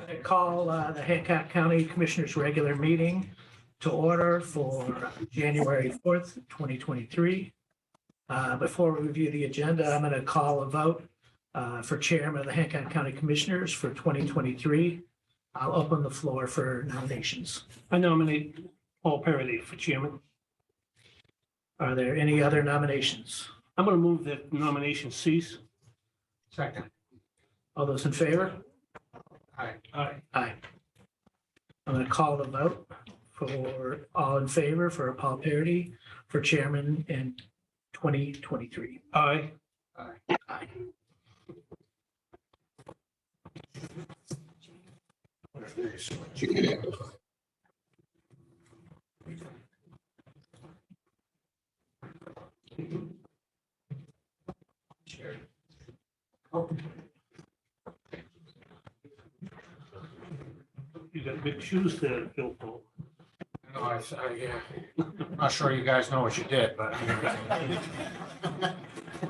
I call the Hancock County Commissioners' regular meeting to order for January 4th, 2023. Before we review the agenda, I'm going to call a vote for Chairman of the Hancock County Commissioners for 2023. I'll open the floor for nominations. I nominate Paul Parity for chairman. Are there any other nominations? I'm going to move that nomination cease. Second. All those in favor? Aye. Aye. Aye. I'm going to call the vote for all in favor for Paul Parity for Chairman in 2023. Aye. Aye. You got big shoes to fill, Paul. No, yeah. I'm not sure you guys know what you did, but.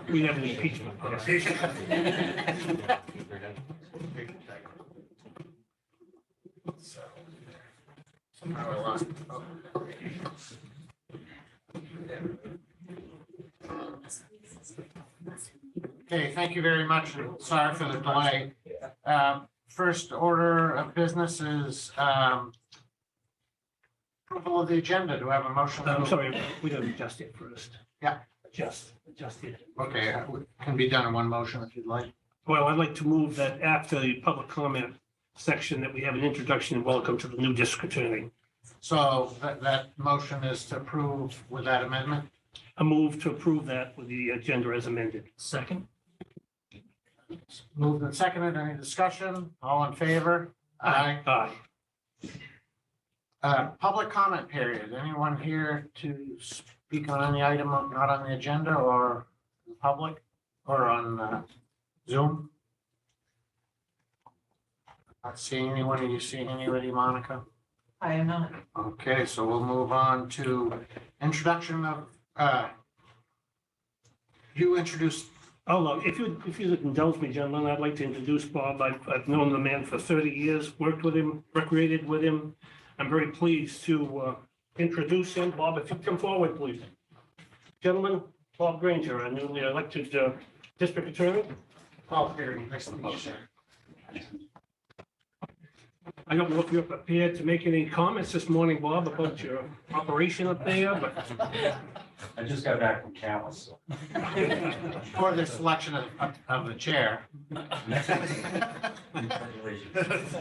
We have an impeachment. Somehow I lost. Okay, thank you very much. and Sorry for the delay. First order of business is approval of the agenda. Do I have a motion? I'm sorry, we gotta adjust it first. Yeah. Adjust it. Okay, can be done in one motion if you'd like. Well, I'd like to move that after the public comment section, that we have an introduction and welcome to the new district attorney. So that motion is to approve with that amendment. A move to approve that with the agenda as amended. Second? Moved and seconded. Any discussion? All in favor? Aye. Aye. Public comment period. Anyone here to speak on any item not on the agenda or in public or on Zoom? Not seeing anyone. Are you seeing anybody, Monica? I am not. Okay, so we'll move on to introduction of, you introduced, If you indulge me, gentlemen, I'd like to introduce Bob. I've known the man for 30 years, worked with him, recreated with him. I'm very pleased to introduce him. Bob, if you come forward, please. Gentlemen, Bob Granger, our newly elected district attorney. oh, here, nice to meet you, sir. I don't know if you're prepared to make any comments this morning, Bob, about your operation up there, but I just got back from Calais, so. For the selection of the chair.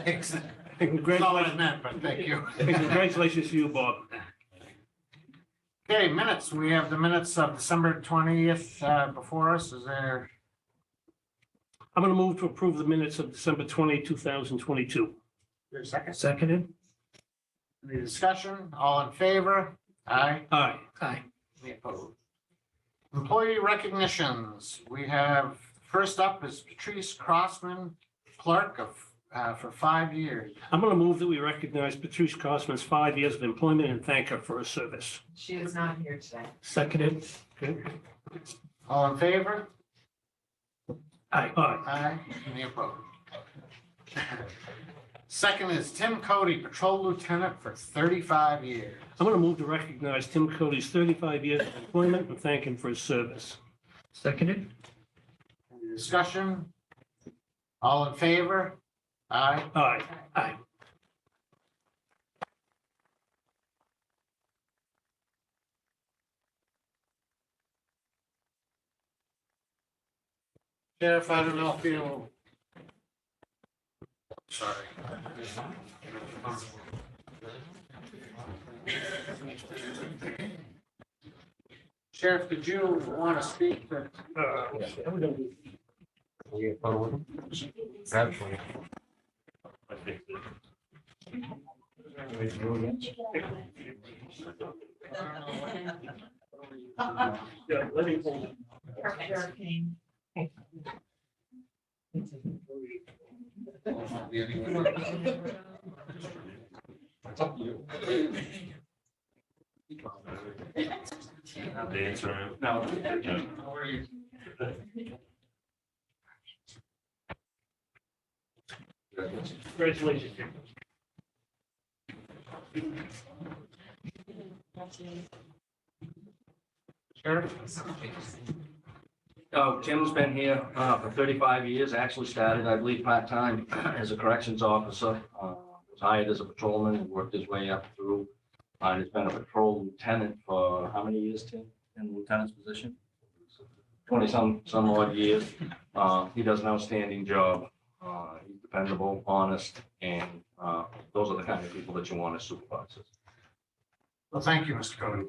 Thanks. That's all I congratulations, meant, but thank you. congratulations to you, Bob. Okay, minutes. We have the minutes of December 20th before us. Is there, I'm going to move to approve the minutes of December 20, 2022. a second? Seconded? Any discussion? All in favor? Aye. Aye. Aye. Any opposed? Employee recognitions. We have, first up is Patrice Crossman, clerk of, for 5 years. I'm going to move that we recognize Patrice Cosman's 5 years of employment and thank her for her service. She is not here today. Seconded? Okay. All in favor? Aye. Aye. Aye. Any opposed? Second is Tim Cody, patrol lieutenant for 35 years. I'm going to move to recognize Tim Cody's 35 years of employment and thank him for his service. Seconded? Any discussion? All in favor? Aye. Aye. Aye. Sheriff, I don't know if you. Sorry. Sheriff, did you want to speak? We're gonna do- Yeah, let me hold it. Hurricane. No. How are you? Congratulations. Sheriff? Tim's been here for 35 years, actually started, I believe, part-time as a corrections officer. Was hired as a patrolman and worked his way up through. He's been a patrol lieutenant for how many years, Tim, in the lieutenant's position? 20 some odd years. He does an outstanding job. He's dependable, honest, and those are the kind of people that you want as supervisors. Well, thank you, Mr. Cody.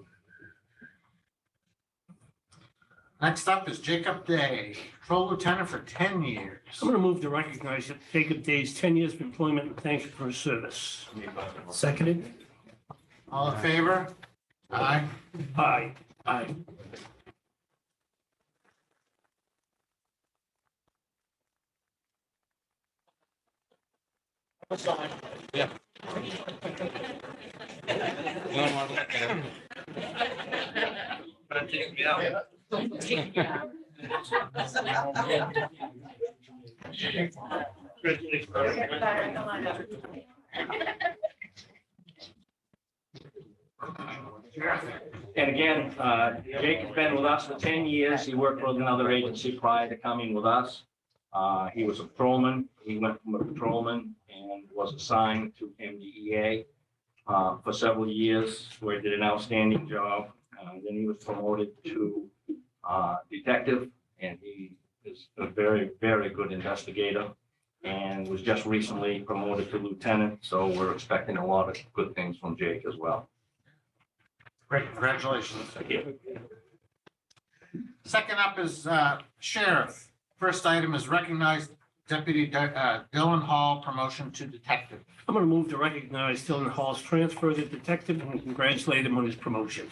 Next up is Jacob Day, patrol lieutenant for 10 years. I'm going to move to recognize Jacob Day's 10 years of employment and thank you for his service. Seconded? All in favor? Aye. Aye. Aye. Yeah. And again, Jake has been with us for 10 years. He worked for another agency prior to coming with us. He was a patrolman. He went from a patrolman and was assigned to MDEA for several years, where he did an outstanding job. Then he was promoted to detective, and he is a very, very good investigator, and was just recently promoted to lieutenant. So we're expecting a lot of good things from Jake as well. Great, congratulations. Thank you. Second up is sheriff. First item is recognized Deputy Dylan Hall, promotion to detective. I'm going to move to recognize Dylan Hall's transfer to detective and congratulate him on his promotion.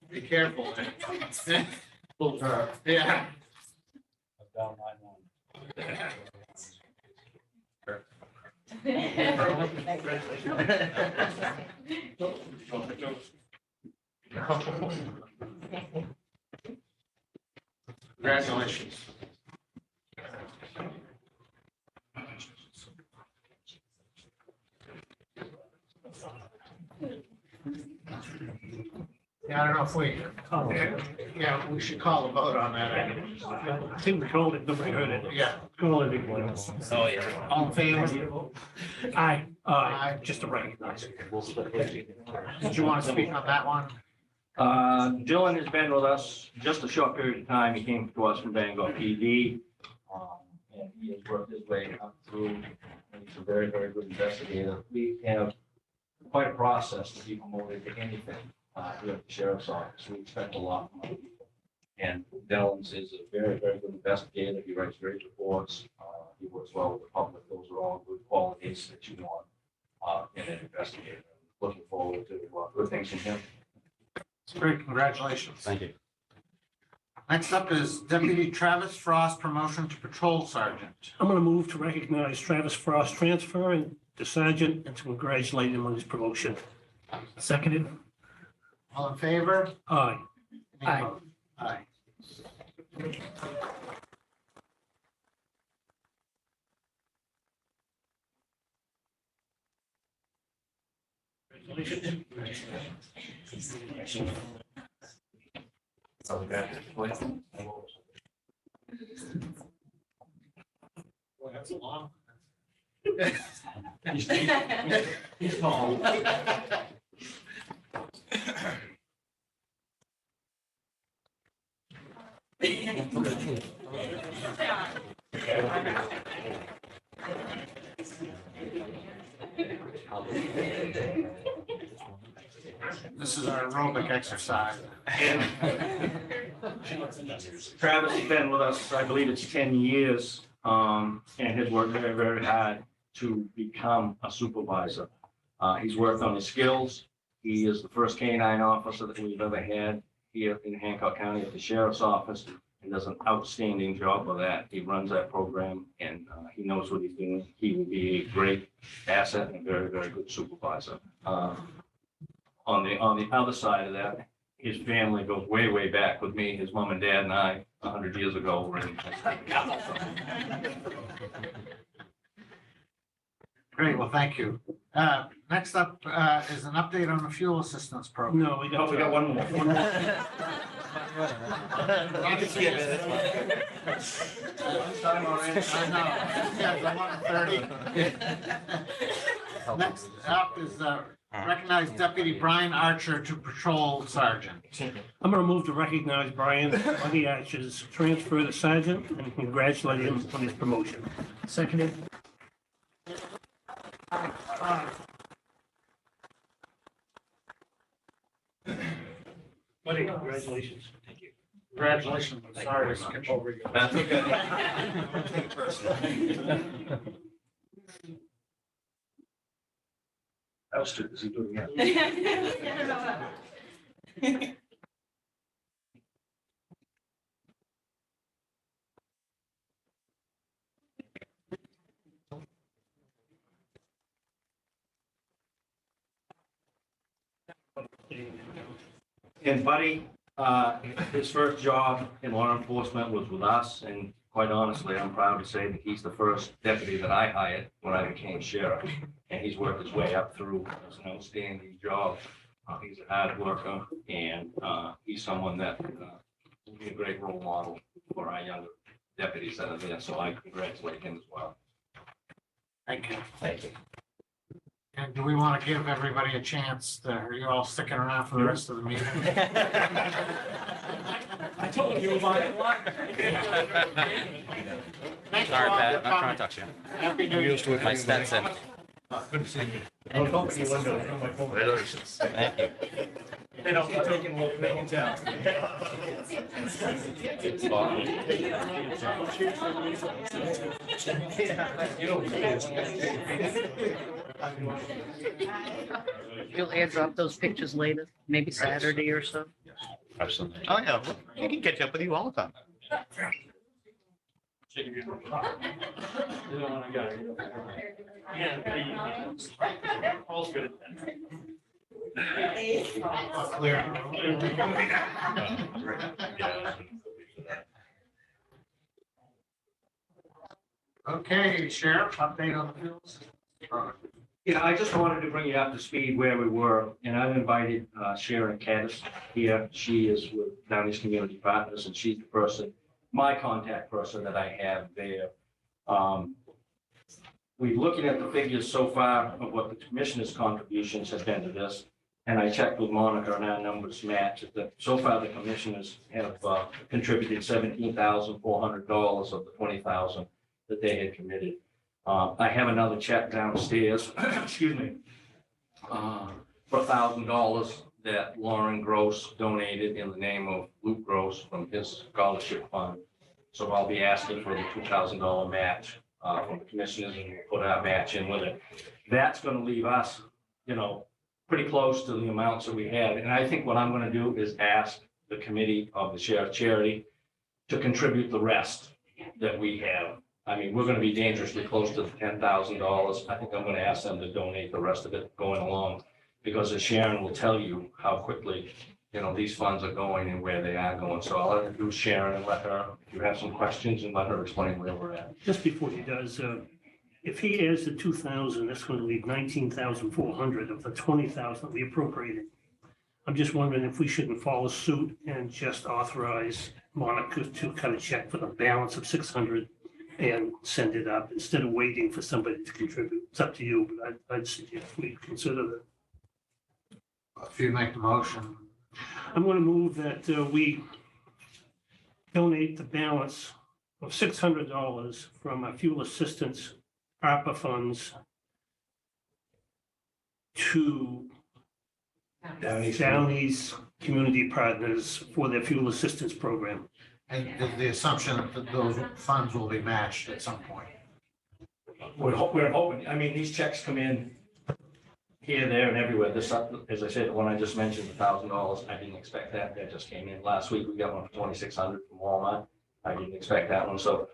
Be careful. Yeah. Congratulations. Yeah, I don't know if we, yeah, we should call a vote on that. I think we called it, nobody heard it. Yeah, Call it again. Oh, yeah. all in favor? Aye, just to recognize it. Did you want to speak on that one? Dylan has been with us just a short period of time. He came to us from Bangor PD. And he has worked his way up through, and he's a very, very good investigator. We have quite a process to be promoted to anything here at the sheriff's office. We expect a lot from other people. And Dylan's is a very, very good investigator. He writes great reports. He works well with the public. Those are all good qualities that you want in an investigator. Looking forward to good things from him. Great, congratulations. Thank you. Next up is Deputy Travis Frost, promotion to patrol sergeant. I'm going to move to recognize Travis Frost transfer and to sergeant and to congratulate him on his promotion. Seconded. All in favor? Aye. Any Aye. opposed? Aye. Boy, that's a long. He's tall. This is our aerobic exercise. Travis has been with us, I believe it's 10 years, and has worked very, very hard to become a supervisor. He's worked on his skills. He is the first K-9 officer that we've ever had here in Hancock County at the sheriff's office, and does an outstanding job with that. He runs that program, and he knows what he's doing. He will be a great asset and a very, very good supervisor. On the other side of that, his family goes way, way back with me. His mom and dad and I, 100 years ago, were in. Great, well, thank you. Next up is an update on the fuel assistance program. No, we Oh, we got one more. Time already. I know. Yeah, it's 11:30. Next up is recognize Deputy Brian Archer to patrol sergeant. I'm going to move to recognize Brian Buddy Archer's transfer to sergeant and congratulate him on his promotion. Seconded. Buddy, congratulations. Thank you. Congratulations. I'm sorry to skip over you. That's okay. question. Is he doing that? And Buddy, his first job in law enforcement was with us, and quite honestly, I'm proud to say that he's the first deputy that I hired when I became sheriff. And he's worked his way up through, it's an outstanding job. He's a hard worker, and he's someone that will be a great role model for our younger deputies that are there, so I congratulate him as well. Thank you. Thank you. And do we want to give everybody a chance? Are you all sticking around for the rest of the meeting? I told you about it. Thank you Sorry, all Pat, for I'm not trying coming. to touch you. Happy New Year. My Stetson. Thank you. They don't take it, we'll make it down. You'll airdrop those pictures later, maybe Saturday or so? Absolutely. Oh, yeah, well, he can catch up with you all the time. All's good. Okay, Sheriff, update on the fields. Yeah, I just wanted to bring you up to speed where we were, and I've invited Sharon Caddis here. She is with Downey's Community Partners, and she's the person, my contact person that I have there. We're looking at the figures so far of what the commissioner's contributions have been to this, and I checked with Monica, and our numbers match. That so far, the commissioners have contributed $17,400 of the $20,000 that they had committed. I have another check downstairs, excuse me, for $1,000 that Lauren Gross donated in the name of Luke Gross from his scholarship fund. So I'll be asking for the $2,000 match from the commissioners, and we'll put our match in with it. That's going to leave us, pretty close to the amounts that we had. And I think what I'm going to do is ask the committee of the sheriff charity to contribute the rest that we have. I mean, we're gonna be dangerously close to the $10,000. I think I'm gonna ask them to donate the rest of it going along. Because as Sharon will tell you how quickly, these funds are going and where they are going. So I'll introduce Sharon and let her, if you have some questions, and let her explain where we're at. Just before he does, if he adds the 2,000, that's going to leave 19,400 of the 20,000 we appropriated. I'm just wondering if we shouldn't follow suit and just authorize Monica to cut a check for the balance of 600 and send it up instead of waiting for somebody to contribute. It's up to you, but I'd suggest we consider that. If you make the motion. I'm going to move that we donate the balance of $600 from our fuel assistance ARPA funds to Downey's Community Partners for their fuel assistance program. And the assumption that those funds will be matched at some point. We're hoping, these checks come in here, there, and everywhere. This, as I said, when I just mentioned $1,000, I didn't expect that. That just came in last week. We got one for $2,600 from Walmart. I didn't expect that one. So,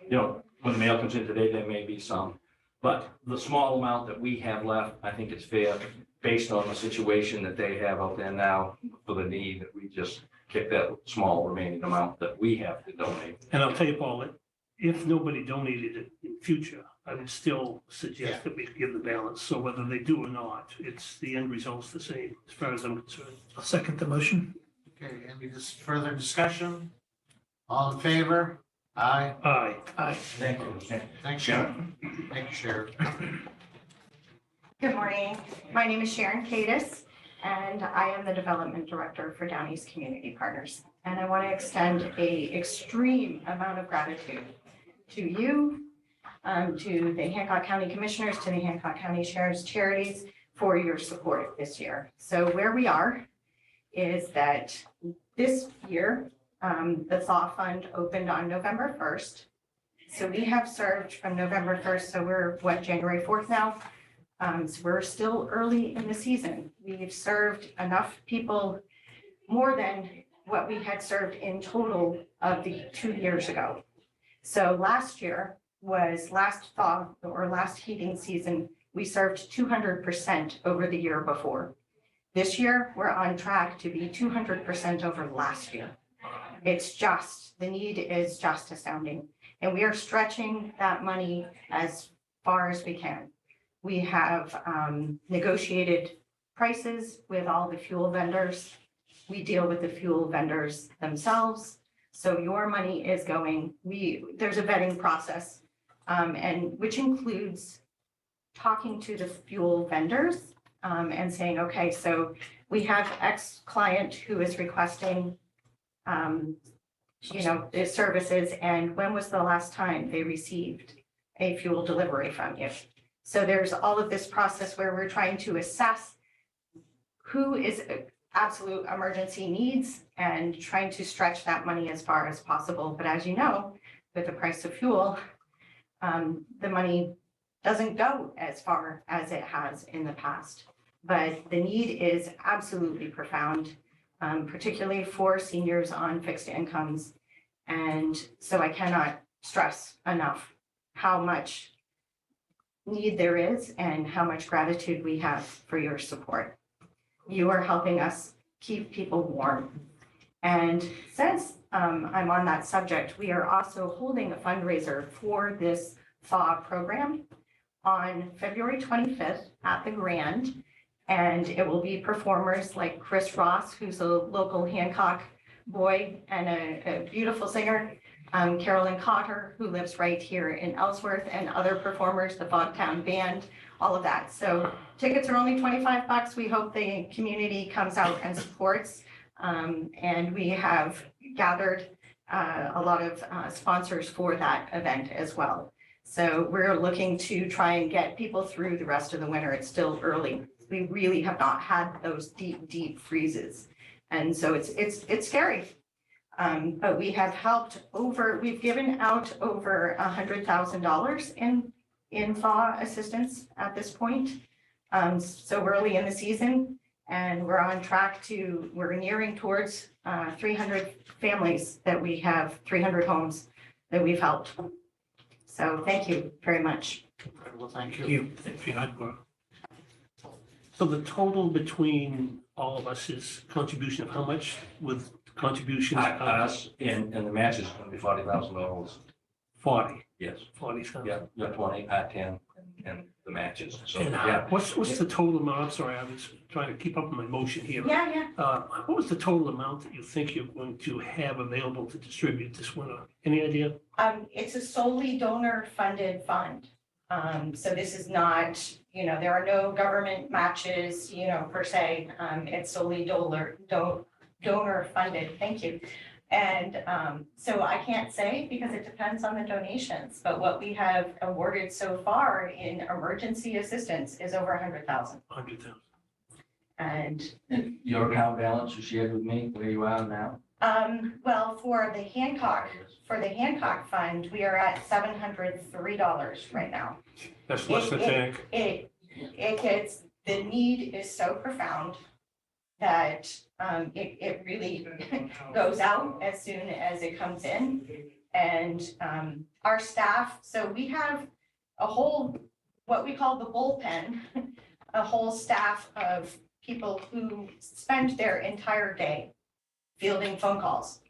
when the mail comes in today, there may be some. But the small amount that we have left, I think it's fair based on the situation that they have out there now for the need, that we just kick that small remaining amount that we have to donate. And I'll tell you, Paul, that if nobody donated it in future, I would still suggest that we give the balance. So whether they do or not, the end result's the same, as far as I'm concerned. I'll second the motion. Okay, any further discussion? All in favor? Aye. Aye. Aye. Thank you. Thanks, Sharon. Thank you, Sheriff. Good morning. My name is Sharon Cadis, and I am the Development Director for Downey's Community Partners. And I want to extend an extreme amount of gratitude to you, to the Hancock County Commissioners, to the Hancock County Sheriff's Charities for your support this year. So where we are is that this year, the thaw fund opened on November 1st. So we have served from November 1st, so we're January 4th now. So we're still early in the season. We've served enough people, more than what we had served in total of the 2 years ago. So last year was last thaw or last heating season, we served 200% over the year before. This year, we're on track to be 200% over last year. It's just, the need is just astounding. And we are stretching that money as far as we can. We have negotiated prices with all the fuel vendors. We deal with the fuel vendors themselves. So your money is going, there's a vetting process, and which includes talking to the fuel vendors and saying, okay, so we have X client who is requesting the services, and when was the last time they received a fuel delivery from you? So there's all of this process where we're trying to assess who is absolute emergency needs and trying to stretch that money as far as possible. But as you know, with the price of fuel, the money doesn't go as far as it has in the past. But the need is absolutely profound, particularly for seniors on fixed incomes. And so I cannot stress enough how much need there is and how much gratitude we have for your support. You are helping us keep people warm. And since I'm on that subject, we are also holding a fundraiser for this thaw program on February 25th at the Grand. And it will be performers like Chris Ross, who's a local Hancock boy and a beautiful singer, Carolyn Cotter, who lives right here in Ellsworth, and other performers, the Fogtown Band, all of that. So tickets are only $25. We hope the community comes out and supports. And we have gathered a lot of sponsors for that event as well. So we're looking to try and get people through the rest of the winter. It's still early. We really have not had those deep freezes. And so it's scary. But we have we've given out over $100,000 in thaw assistance at this point. So early in the season, and we're on track we're nearing towards 300 families that we have, 300 homes that we've helped. So thank you very much. Well, thank you. You, if you had work. So the total between all of us is contribution of how much with contributions? Us and the match is going to be $40,000. 40, Yes. 40,000. Yeah, you got 20, 10, and the matches. So, And yeah. what's the total amount? I'm sorry, I was trying to keep up with my motion here. Yeah. What was the total amount that you think you're going to have available to distribute this winter? Any idea? It's a solely donor-funded fund. So this is not, there are no government matches, per se. It's solely donor-funded. Thank you. And so I can't say because it depends on the donations, but what we have awarded so far in emergency assistance is over 100,000. 100,000. And And your account balance you shared with me, where you are now? well, for the Hancock fund, we are at $703 right now. That's less than tank. It gets, the need is so profound that it really goes out as soon as it comes in. And our staff, so we have a whole, what we call the bullpen, a whole staff of people who spend their entire day fielding phone calls.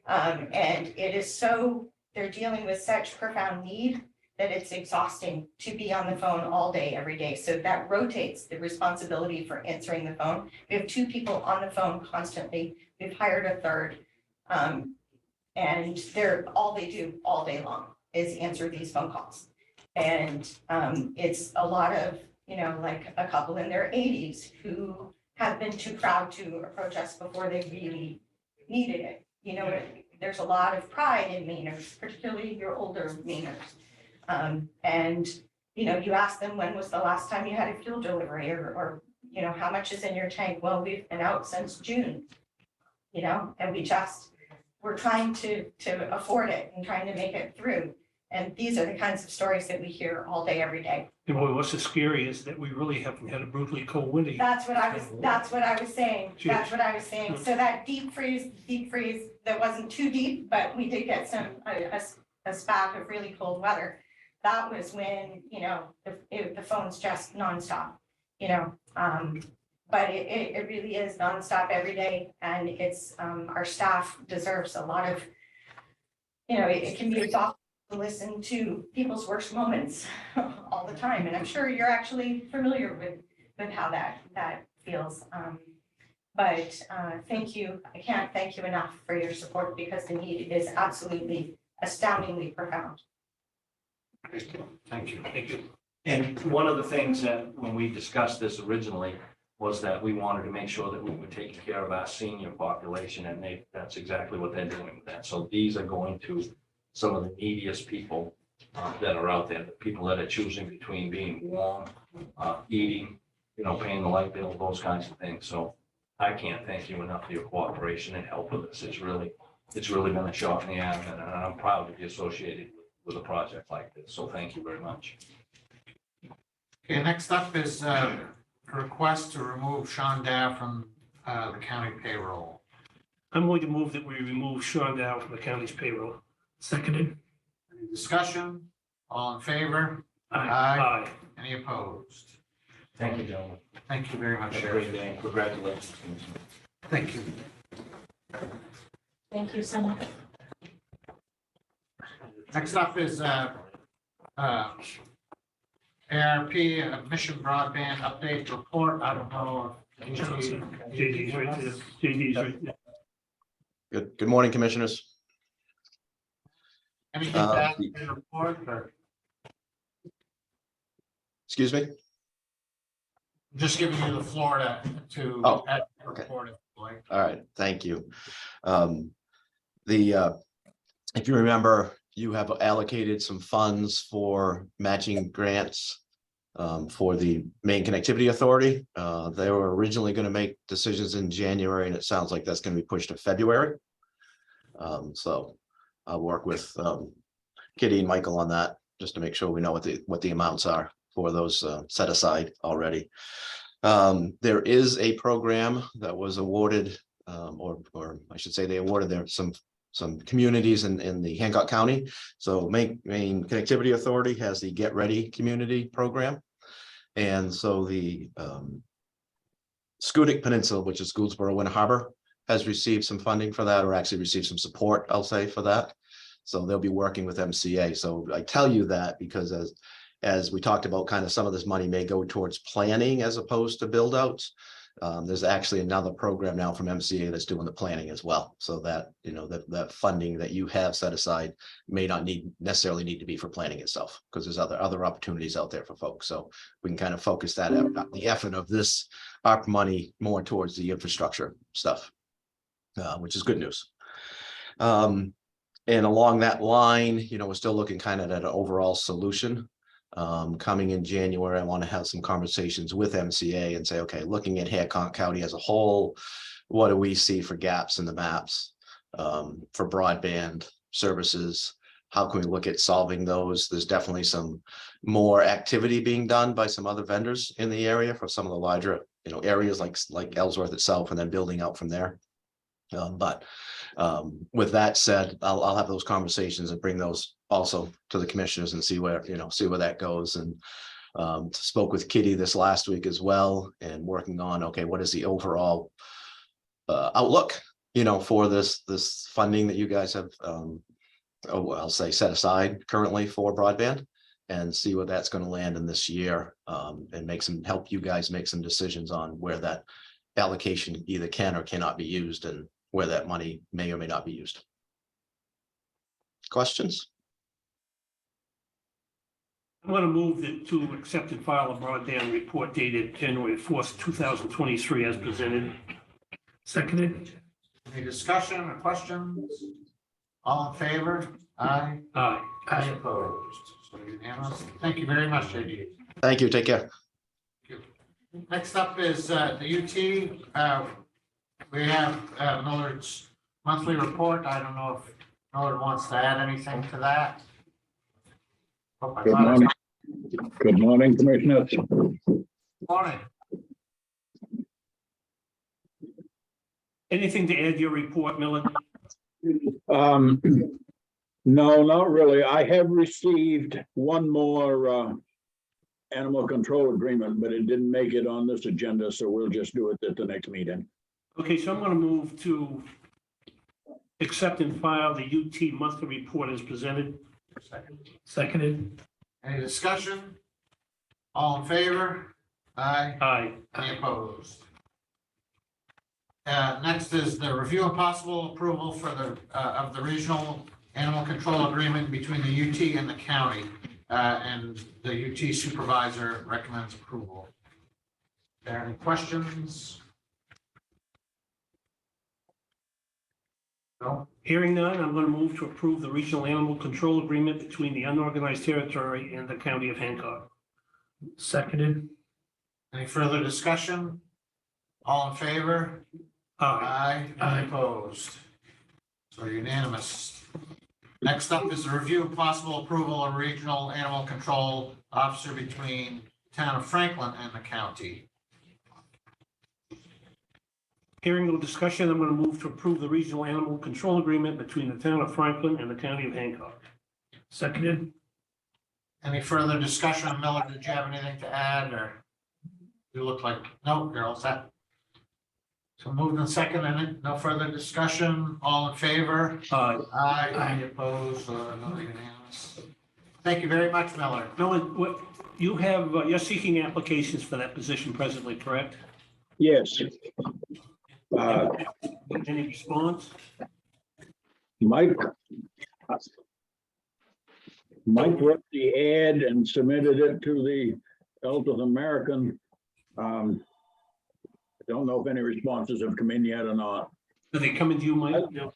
And it is so, they're dealing with such profound need that it's exhausting to be on the phone all day, every day. So that rotates the responsibility for answering the phone. We have 2 people on the phone constantly. We've hired a third. And all they do all day long is answer these phone calls. And it's a lot of, like a couple in their 80s who have been too proud to approach us before they really needed it. There's a lot of pride in Mainers, particularly your older Mainers. And you ask them, when was the last time you had a fuel delivery, or how much is in your tank? Well, we've been out since June, and we're trying to afford it and trying to make it through. And these are the kinds of stories that we hear all day, every day. And boy, what's so scary is that we really haven't had a brutally cold winter. yet. That's what I was saying. That's Cheers. what I was saying. So that deep freeze, that wasn't too deep, but we did get a spat of really cold weather. That was when, the phone's just nonstop, but it really is nonstop every day. And it's, our staff deserves a lot of, it can be exhausting to listen to people's worst moments all the time. And I'm sure you're actually familiar with how that feels. But thank you. I can't thank you enough for your support because the need is absolutely astoundingly profound. Thank you. Thank you. And one of the things that when we discussed this originally was that we wanted to make sure that we were taking care of our senior population, and that's exactly what they're doing with that. So these are going to some of the neediest people that are out there, the people that are choosing between being warm, eating, paying the light bill, those kinds of things. So I can't thank you enough for your cooperation and help with this. It's really been a shot in the arm, and I'm proud to be associated with a project like this. So thank you very much. Okay, next up is a request to remove Sean Dow from the county payroll. I'm going to move that we remove Sean Dow from the county's payroll. Seconded. Any discussion? All in favor? Aye. Any opposed? Thank you, gentlemen. Thank you very much, Have a Sheriff. great day. Congratulations. Thank you. Thank you so much. Next up is ARP, Mission Broadband Update Report. I don't know. if JD's right there. JD's right there. Good morning, Commissioners. Anything to add to the report, or Excuse me? just giving you the floor to Oh, add to the okay. report if you like. All right, thank you. If you remember, you have allocated some funds for matching grants for the Maine Connectivity Authority. They were originally going to make decisions in January, and it sounds like that's going to be pushed to February. So I'll work with Kitty and Michael on that, just to make sure we know what the amounts are for those set aside already. There is a program that was awarded, or I should say they awarded there some communities in the Hancock County. So Maine Connectivity Authority has the Get Ready Community Program. And so the Scudic Peninsula, which is Gouldsboro, Winter Harbor, has received some funding for that, or actually received some support, I'll say, for that. So they'll be working with MCA. So I tell you that because as we talked about, kind of some of this money may go towards planning as opposed to build outs. There's actually another program now from MCA that's doing the planning as well. So that, that funding that you have set aside may not necessarily need to be for planning itself, because there's other opportunities out there for folks. So we can kind of focus the effort of this ARP money more towards the infrastructure stuff, which is good news. And along that line, we're still looking kind of at an overall solution. Coming in January, I want to have some conversations with MCA and say, okay, looking at Hancock County as a whole, what do we see for gaps in the maps for broadband services? How can we look at solving those? There's definitely some more activity being done by some other vendors in the area for some of the larger, areas like Ellsworth itself, and then building out from there. But with that said, I'll have those conversations and bring those also to the commissioners and see where that goes. And spoke with Kitty this last week as well, and working on, okay, what is the overall outlook, for this funding that you guys have, I'll say set aside currently for broadband, and see where that's going to land in this year, and help you guys make some decisions on where that allocation either can or cannot be used, and where that money may or may not be used. Questions? I'm going to move to accept and file a broadband report dated January 4th, 2023 as presented. Seconded. Any discussion or questions? All in favor? Aye. Aye. Any opposed? So unanimous. Thank you very much, JD. Thank you. Take care. Next up is the UT. We have Millard's monthly report. I don't know if Millard wants to add anything to that. Hope I Good got it. morning. Good morning, Commissioners. Morning. Anything to add to your report, Miller? Um, no, not really. I have received one more animal control agreement, but it didn't make it on this agenda, so we'll just do it at the next meeting. Okay, so I'm going to move to accept and file the UT monthly report as presented. Seconded. Any discussion? All in favor? Aye. Aye. Any opposed? Next is the review and possible approval for of the regional animal control agreement between the UT and the county. And the UT supervisor recommends approval. Are there any questions? No? Hearing none, I'm going to move to approve the regional animal control agreement between the unorganized territory and the county of Hancock. Seconded. Any further discussion? All in favor? Aye. Aye. Any opposed? So unanimous. Next up is the review of possible approval of regional animal control officer between town of Franklin and the county. Hearing no discussion, I'm going to move to approve the regional animal control agreement between the town of Franklin and the county of Hancock. Seconded. Any further discussion? Miller, did you have anything to add or? You look like, no, you're all set. So moved and seconded, no further discussion, all in favor? Aye. Aye. Aye. Any opposed or no unanimous? Thank you very much, Miller. Miller, what, you have, you're seeking applications for that position presently, correct? Yes. Any response? Mike wrote the ad and submitted it to the Elders American. I don't know if any responses have come in yet or not. Are they coming to you, Mike? Yeah,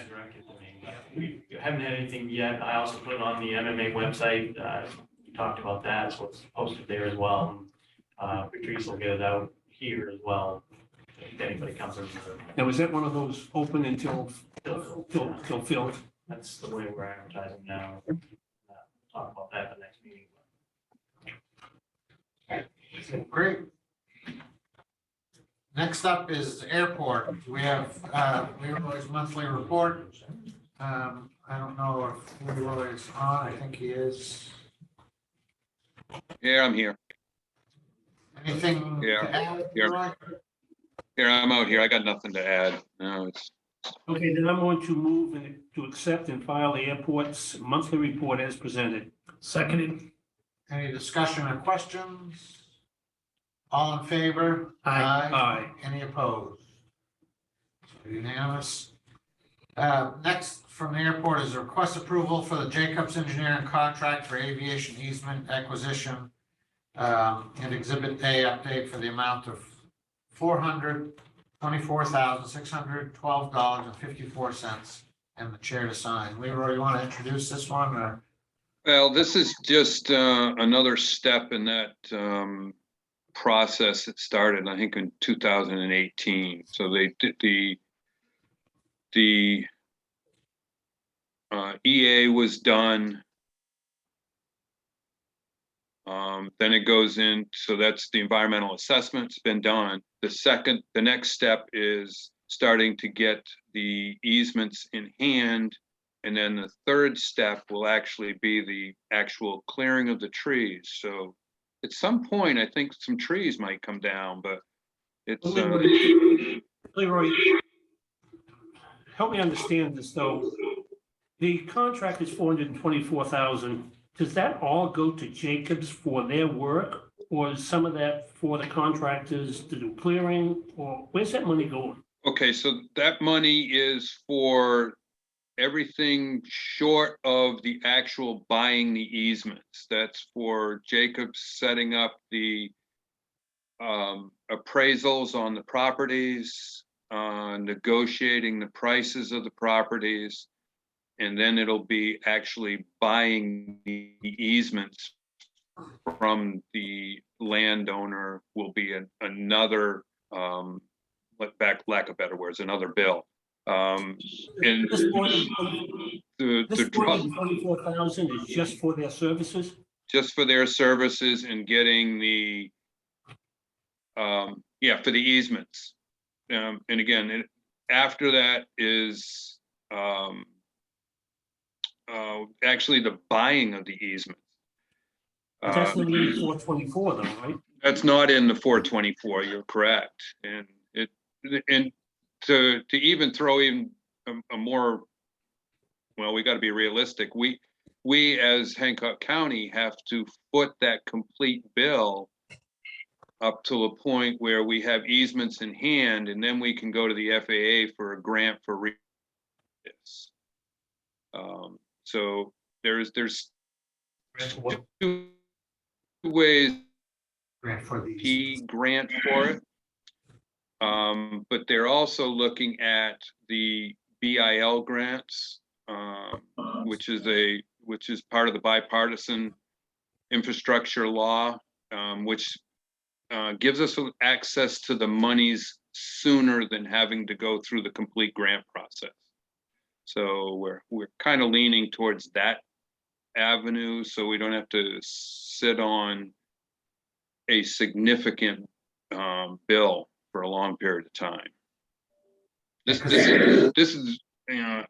directed to me. We haven't had anything yet. I also put it on the MMA website. We talked about that, so it's posted there as well. Patrice will get it out here as well. If anybody comes in, Now, is that one of those open until filled? that's the way we're advertising now. Talk about that at the next meeting. Great. Next up is airport. We have Leroy's monthly report. I don't know if Leroy is on. I think he is. Yeah, I'm here. Anything Yeah. to add, Yeah. Leroy? Here, I'm out here. I got nothing to add. No, it's, Okay, then I'm going to move to accept and file the airport's monthly report as presented. Seconded. Any discussion or questions? All in favor? Aye. Aye. Any opposed? So unanimous. Next from the airport is a request approval for the Jacobs Engineering contract for aviation easement acquisition and Exhibit A update for the amount of $424,612.54 and the chair to sign. Leroy, you want to introduce this one or? well, this is just another step in that process that started, I think, in 2018. So they did the EA was done. Then it goes in, so that's the environmental assessment's been done. The next step is starting to get the easements in hand. And then the third step will actually be the actual clearing of the trees. So at some point, I think some trees might come down, but it's, Leroy, help me understand this, though. The contract is $424,000. Does that all go to Jacobs for their work? Or is some of that for the contractors to do clearing? Or where's that money going? okay, so that money is for everything short of the actual buying the easements. That's for Jacobs setting up the appraisals on the properties, negotiating the prices of the properties, and then it'll be actually buying the easements from the landowner will be another, lack of better words, another bill. And At this point, This drop, 424,000 is just for their services? just for their services and getting the, yeah, for the easements. And again, after that is, actually the buying of the easement. But that's not in 424 though, right? That's not in the 424, you're correct. And and to even throw in a more, well, we got to be realistic. We as Hancock County have to foot that complete bill up to a point where we have easements in hand, and then we can go to the FAA for a grant for this. So there's two ways Grant for these. P grant for it. But they're also looking at the BIL grants, which is part of the bipartisan infrastructure law, which gives us access to the monies sooner than having to go through the complete grant process. So we're kind of leaning towards that avenue, so we don't have to sit on a significant bill for a long period of time. This is you know,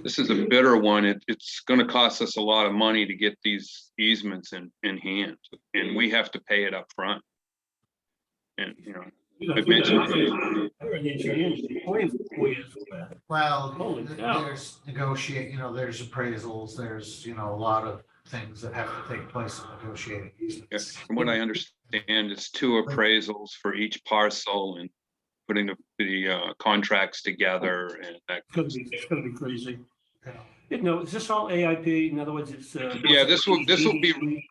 this is a bitter one. It's going to cost us a lot of money to get these easements in hand, and we have to pay it up front. And I've mentioned. Well, Holy cow. there's there's appraisals, there's, a lot of things that have to take place in negotiating easements. From what I understand, it's 2 appraisals for each parcel and putting the contracts together and that. It's gonna be crazy. Is this all AIP? In other words, it's. Yeah, this will be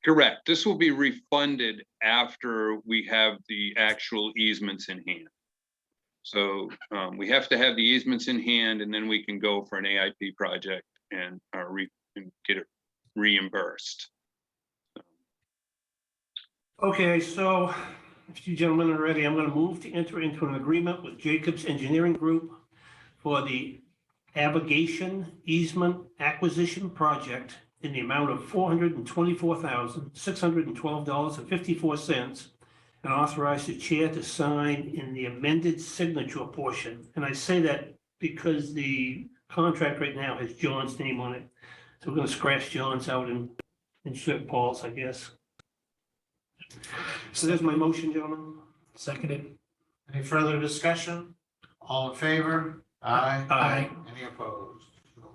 correct. This will be refunded after we have the actual easements in hand. So we have to have the easements in hand, and then we can go for an AIP project and get it reimbursed. Okay, so if you gentlemen are ready, I'm going to move to enter into an agreement with Jacobs Engineering Group for the abrogation easement acquisition project in the amount of $424,612.54, and authorize the chair to sign in the amended signature portion. And I say that because the contract right now has John's name on it. So we're going to scratch John's out and insert Paul's, I guess. So there's my motion, gentlemen. Seconded. Any further discussion? All in favor? Aye. Aye. Any opposed?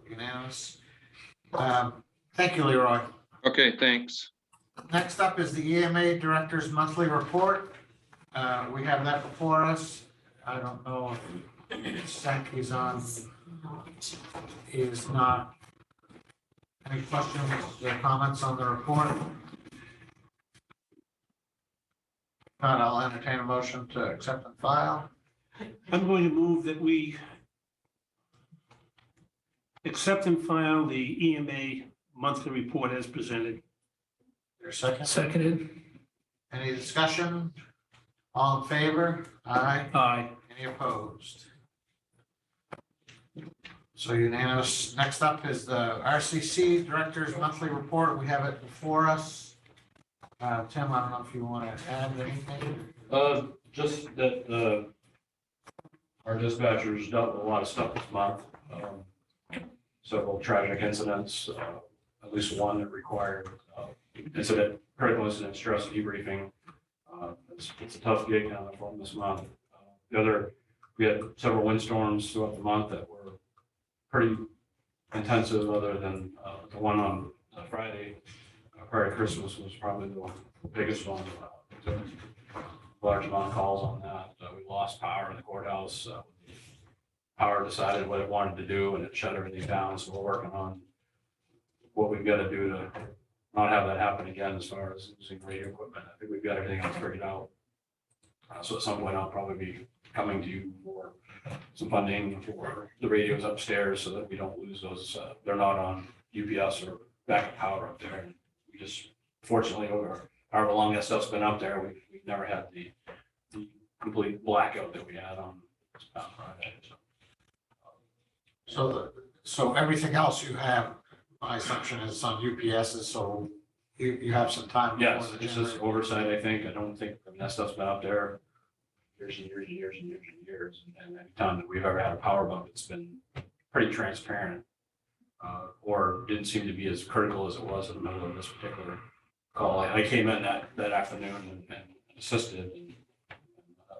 Unanimous. Thank you, Leroy. Okay, thanks. Next up is the EMA Director's Monthly Report. We have that before us. I don't know if Saki's on. He is not. Any questions or comments on the report? Not, I'll entertain a motion to accept and file. I'm going to move that we accept and file the EMA monthly report as presented. Your second? Seconded. Any discussion? All in favor? Aye. Aye. Any opposed? So unanimous. Next up is the RCC Director's Monthly Report. We have it before us. Tim, I don't know if you want to add anything? Just that, our dispatchers dealt with a lot of stuff this month. Several tragic incidents, at least one that required, critical incident stress debriefing. It's a tough gig down there for them this month. We had several windstorms throughout the month that were pretty intensive, other than the one on Friday prior to Christmas was probably the biggest one. Took a large amount of calls on that. We lost power in the courthouse. Power decided what it wanted to do and it shut everything down. So we're working on what we've got to do to not have that happen again as far as using radio equipment. I think we've got everything else figured out. So at some point I'll probably be coming to you for some funding for the radios upstairs so that we don't lose those. They're not on UPS or backup power up there. And we just, fortunately, over however long that stuff's been up there, we've never had the complete blackout that we had on this past Friday. So So everything else you have, my assumption is on UPSs, so you have some time. before Yes, the it's just generator. oversight, I think. I don't think, I mean, that stuff's been up there years and years and years and years and years. And any time that we've ever had a power bump, it's been pretty transparent. Or didn't seem to be as critical as it was in the middle of this particular call. I came in that afternoon and assisted and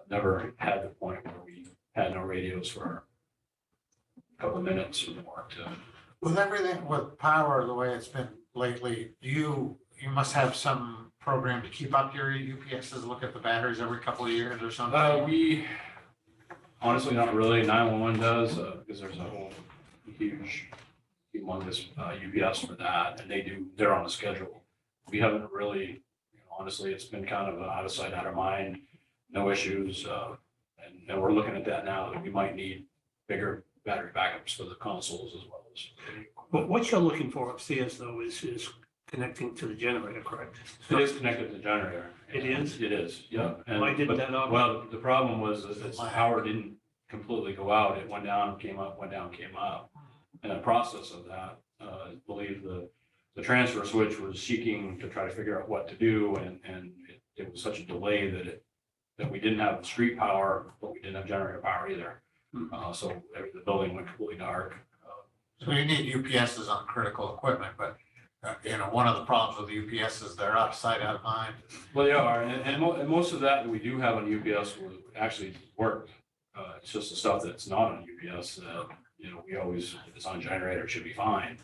never had the point where we had no radios for a couple of minutes or more to. With everything with power, the way it's been lately, you must have some program to keep up your UPSs, look at the batteries every couple of years or something. We, honestly, not really. 911 does, because there's a whole huge, humongous UPS for that, and they're on a schedule. We haven't really, honestly, it's been kind of out of sight, out of mind, no issues. And we're looking at that now, that we might need bigger battery backups for the consoles as well as. But what you're looking for upstairs though is connecting to the generator, correct? It is connected to the generator. It is? It is, yeah. And- Why didn't but- that not- Well, the problem was that the power didn't completely go out. It went down, came up, went down, came up. In the process of that, I believe the transfer switch was seeking to try to figure out what to do, and it was such a delay that we didn't have street power, but we didn't have generator power either. So the building went completely dark. So you need UPSs on critical equipment, but one of the problems with the UPS is they're out of sight, out of mind. Well, they are, and most of that we do have on UPS will actually work. It's just the stuff that's not on UPS that, we always, if it's on generator, it should be fine.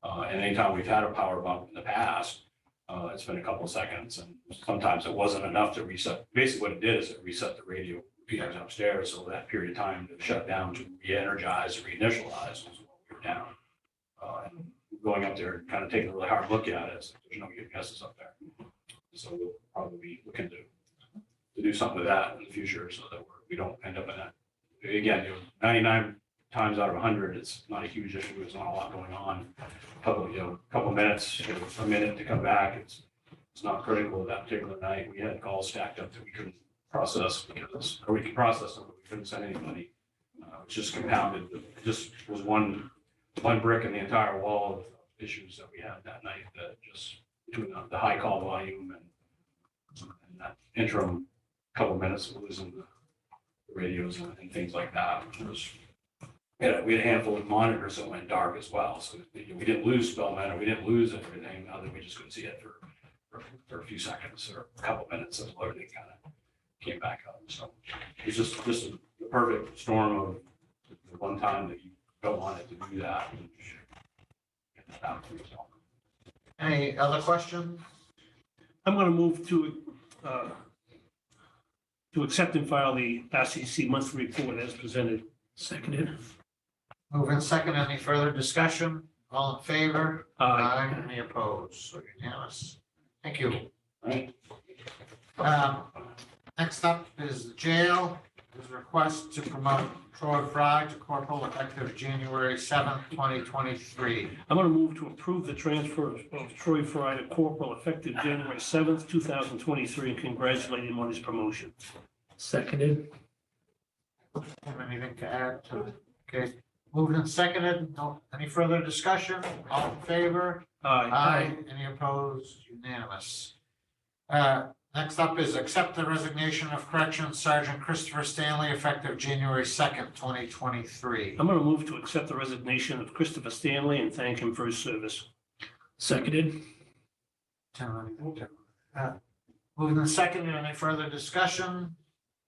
And anytime we've had a power bump in the past, it's been a couple of seconds, and sometimes it wasn't enough to reset. Basically what it did is it reset the radio feeders upstairs, so that period of time to shut down, to re-energize, reinitialize was what we were down. And going up there and kind of taking a really hard look at it, there's no UPSs up there. So we'll probably be looking to do something with that in the future so that we don't end up in that. Again, 99 times out of 100, it's not a huge issue. There's not a lot going on. Couple minutes, a minute to come back. It's not critical that particular night. We had calls stacked up that we couldn't process or we could process them, but we couldn't send anybody. It's just compounded. It just was one brick in the entire wall of issues that we had that night, that just between the high call volume and that interim couple minutes of losing the radios and things like that. We had a handful of monitors that went dark as well. So we didn't lose Spellman, or we didn't lose everything, other than we just couldn't see it for a few seconds or a couple minutes of loading kind of came back up. So it's just a perfect storm of the one time that you don't want it to do that. And get that out for yourself. Any other questions? I'm going to move to accept and file the RCC monthly report as presented. Seconded. Move in second. Any further discussion? All in favor? Aye. Any opposed? So unanimous. Thank you. Right? Next up is the jail. There's a request to promote Troy Fry to corporal effective January 7th, 2023. I'm going to move to approve the transfer of Troy Fry to corporal effective January 7th, 2023, and congratulate him on his promotion. Seconded. Have anything to add to it? Okay, moved and seconded. No, any further discussion? All in favor? Aye. Any opposed? Unanimous. Next up is accept the resignation of Corrections Sergeant Christopher Stanley effective January 2nd, 2023. I'm going to move to accept the resignation of Christopher Stanley and thank him for his service. Seconded. Moved and seconded. Any further discussion?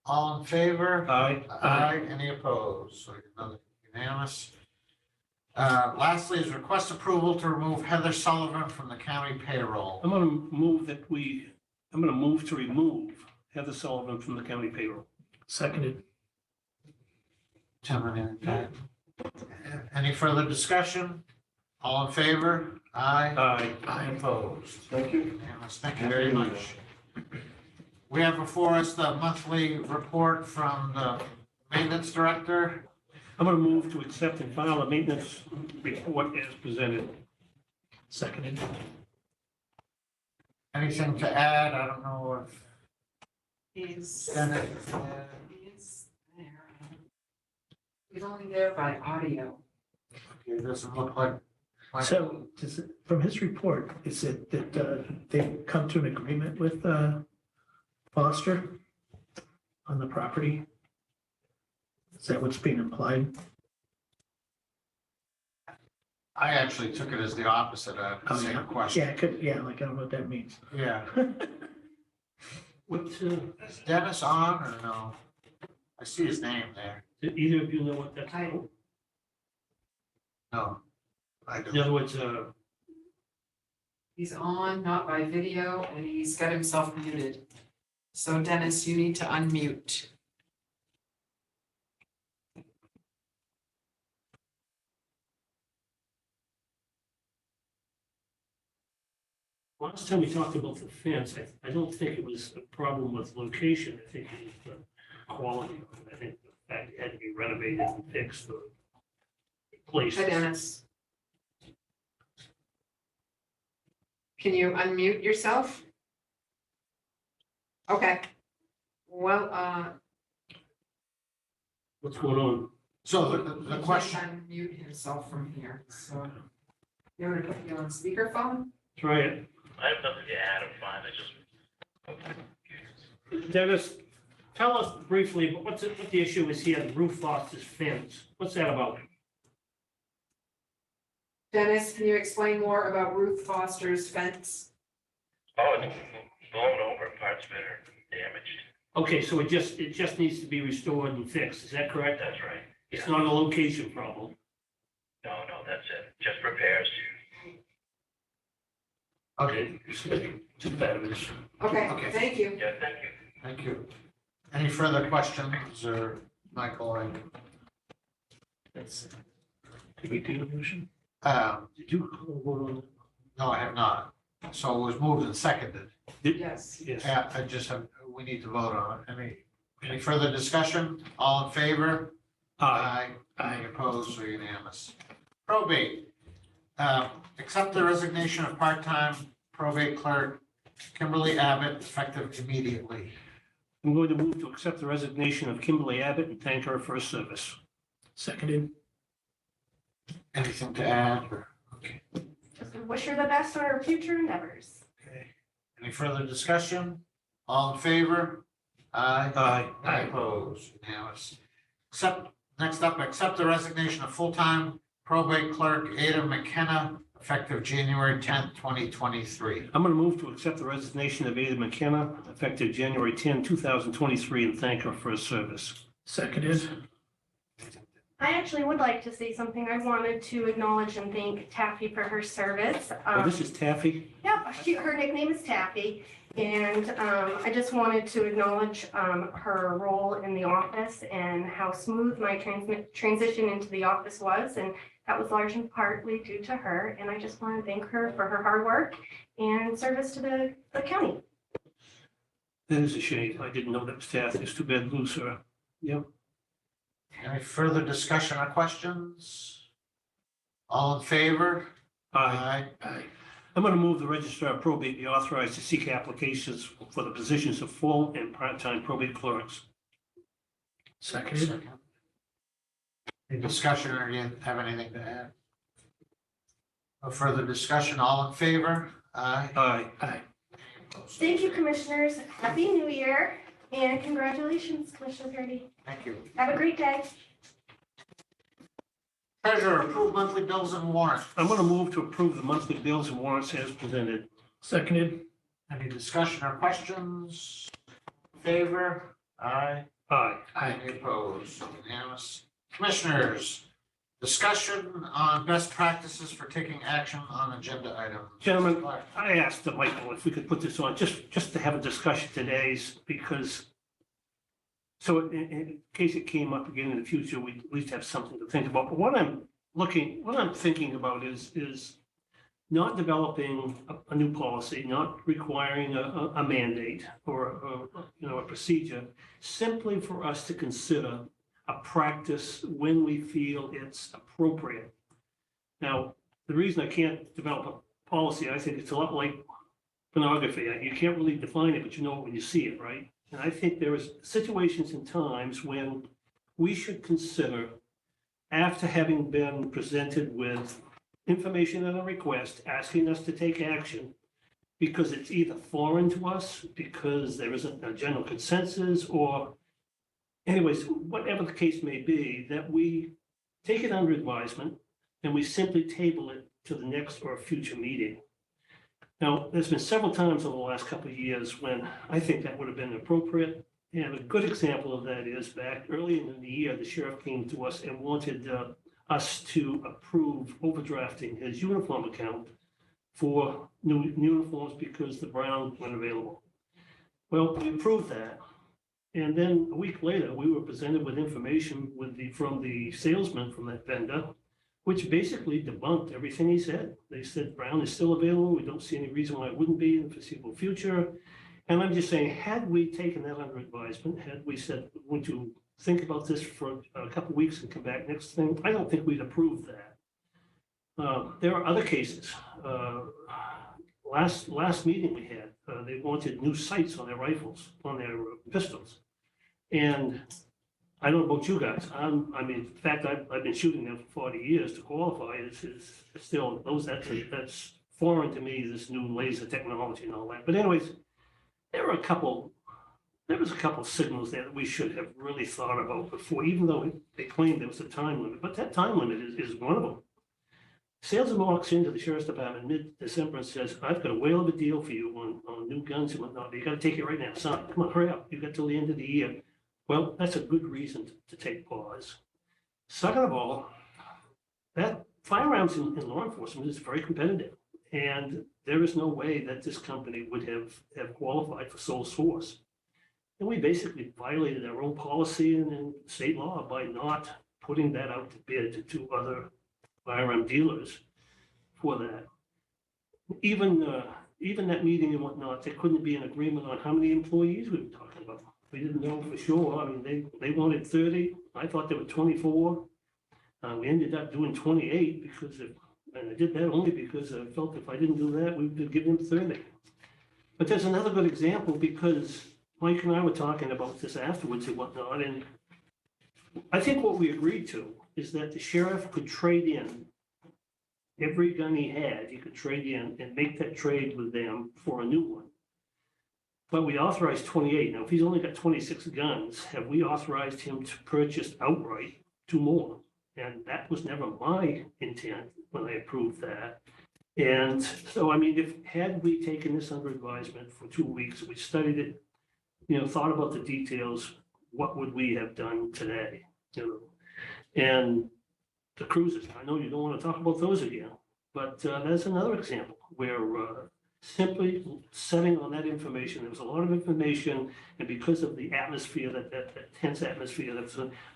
All in favor? Aye. Any opposed? So another unanimous. Lastly is request approval to remove Heather Sullivan from the county payroll. I'm going to move to remove Heather Sullivan from the county payroll. Seconded. Tim, any further discussion? All in favor? Aye. Aye. Opposed? Thank you. Unanimous. Thank you very much. We have before us the monthly report from the maintenance director. I'm going to move to accept and file a maintenance report as presented. Seconded. Anything to add? I don't know if He's, Bennett, he's there. He's only there by audio. Okay, it doesn't look like. So does it, from his report, is it that they've come to an agreement with Foster on the property? Is that what's being implied? I actually took it as the opposite, Oh, same yeah. question. Yeah, it could, yeah, like I don't know what that means. Yeah. What, Is Dennis on or no? I see his name there. do either of you know what that's I- about? No. I In don't. other words, He's on, not by video, and he's got himself muted. So Dennis, you need to unmute. last time we talked about the fence, I don't think it was a problem with location. I think it was the quality. I think the fact it had to be renovated and fixed or replaced. Hi, Dennis. Can you unmute yourself? Okay. Well, What's going on? So the he question, can't unmute himself from here, so. You want to put you on speakerphone? Try it. I have nothing to add, I'm fine, I just. Dennis, tell us briefly, but what the issue is here, the roof Foster's fence. What's that about? Dennis, can you explain more about Ruth Foster's fence? Oh, it's blown over, parts of it are damaged. Okay, so it just needs to be restored and fixed. Is that correct? That's right. It's not a location problem. No, that's it, just repairs. okay, Too bad of an issue. Okay, Okay. thank you. Yeah, thank you. thank you. Any further questions or Michael? Did we do the motion? Did Did you vote on No, I have not. So it was moved and seconded. Yes. it? Yes. Yeah, I just have, we need to vote on it. Any further discussion? All in favor? Aye. Any opposed, so unanimous. Probate. Accept the resignation of part-time probate clerk Kimberly Abbott effective immediately. I'm going to move to accept the resignation of Kimberly Abbott and thank her for her service. Seconded. Anything to add? Okay. Just wish her the best on her future endeavors. Okay. Any further discussion? All in favor? Aye. Aye. Any opposed? Unanimous. Next up, accept the resignation of full-time probate clerk Ada McKenna effective January 10th, 2023. I'm going to move to accept the resignation of Ada McKenna effective January 10, 2023 and thank her for her service. Seconded. I actually would like to say something. I wanted to acknowledge and thank Taffy for her service. Oh, this is Taffy? Yep, her nickname is Taffy. And I just wanted to acknowledge her role in the office and how smooth my transition into the office was. And that was large and partly due to her. And I just want to thank her for her hard work and service to the county. That is a shame. I didn't know that was Taffy. It's too bad to lose her. Yep. Any further discussion or questions? All in favor? Aye. I'm going to move the registrar of probate be authorized to seek applications for the positions of full and part-time probate clerks. Seconded. Any discussion or you have anything to add? No further discussion, all in favor? Aye. Aye. Aye. Thank you, commissioners. Happy New Year and congratulations, Commissioner Purdy. Thank you. Have a great day. Treasurer, approve monthly bills and warrants. I'm going to move to approve the monthly bills and warrants as presented. Seconded. Any discussion or questions? Favor? Aye. Aye. Aye. Any opposed? Unanimous. Commissioners, discussion on best practices for taking action on agenda items. Gentlemen, I asked Michael if we could put this on, just to have a discussion today's, because so in case it came up again in the future, we at least have something to think about. But what I'm thinking about is not developing a new policy, not requiring a mandate or a procedure, simply for us to consider a practice when we feel it's appropriate. Now, the reason I can't develop a policy, I think it's a lot like pornography. You can't really define it, but you know it when you see it, right? And I think there is situations and times when we should consider after having been presented with information and a request, asking us to take action because it's either foreign to us, because there isn't a general consensus, or anyways, whatever the case may be, that we take it under advisement and we simply table it to the next or future meeting. Now, there's been several times over the last couple of years when I think that would have been appropriate. And a good example of that is back early in the year, the sheriff came to us and wanted us to approve overdrafting his uniform account for new uniforms because the brown weren't available. Well, we approved that. And then a week later, we were presented with information from the salesman from that vendor, which basically debunked everything he said. They said brown is still available. We don't see any reason why it wouldn't be in the foreseeable future. And I'm just saying, had we taken that under advisement, had we said, would you think about this for a couple of weeks and come back next thing, I don't think we'd approve that. There are other cases. Last meeting we had, they wanted new sights on their rifles, on their pistols. And I don't know about you guys. I mean, in fact, I've been shooting them for 40 years. To qualify, it's still that's foreign to me, this new laser technology and all that. But anyways, there was a couple of signals there that we should have really thought about before, even though they claimed there was a time limit. But that time limit is one of them. Salesman walks into the sheriff's department mid-December and says, I've got a whale of a deal for you on new guns and whatnot. You got to take it right now. Son, come on, hurry up. You've got till the end of the year. Well, that's a good reason to take pause. Second of all, that firearms in law enforcement is very competitive. And there is no way that this company would have qualified for sole source. And we basically violated our own policy and state law by not putting that out to bid to other firearm dealers for that. Even that meeting and whatnot, there couldn't be an agreement on how many employees we were talking about. We didn't know for sure. I mean, they wanted 30. I thought there were 24. We ended up doing 28 and I did that only because I felt if I didn't do that, we would give them 30. But there's another good example because Mike and I were talking about this afterwards and whatnot, and I think what we agreed to is that the sheriff could trade in every gun he had. He could trade in and make that trade with them for a new one. But we authorized 28. Now, if he's only got 26 guns, have we authorized him to purchase outright 2 more? And that was never my intent when I approved that. And so, I mean, had we taken this under advisement for 2 weeks, we studied it, thought about the details, what would we have done today? And the cruisers, I know you don't want to talk about those again, but that's another example where simply setting on that information, there was a lot of information, and because of the atmosphere, that tense atmosphere,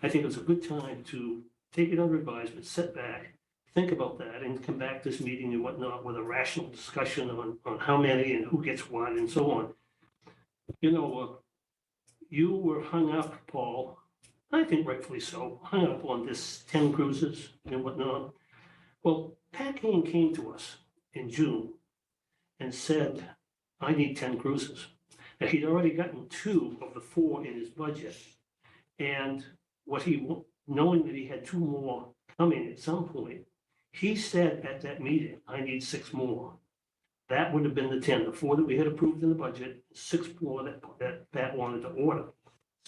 I think it was a good time to take it under advisement, sit back, think about that, and come back to this meeting and whatnot with a rational discussion on how many and who gets what and so on. You were hung up, Paul, I think rightfully so, hung up on this 10 cruisers and whatnot. Well, Pat Kane came to us in June and said, I need 10 cruisers. Now, he'd already gotten 2 of the 4 in his budget. And knowing that he had 2 more coming at some point, he said at that meeting, I need 6 more. That would have been the 10, the 4 that we had approved in the budget, 6 more that Pat wanted to order.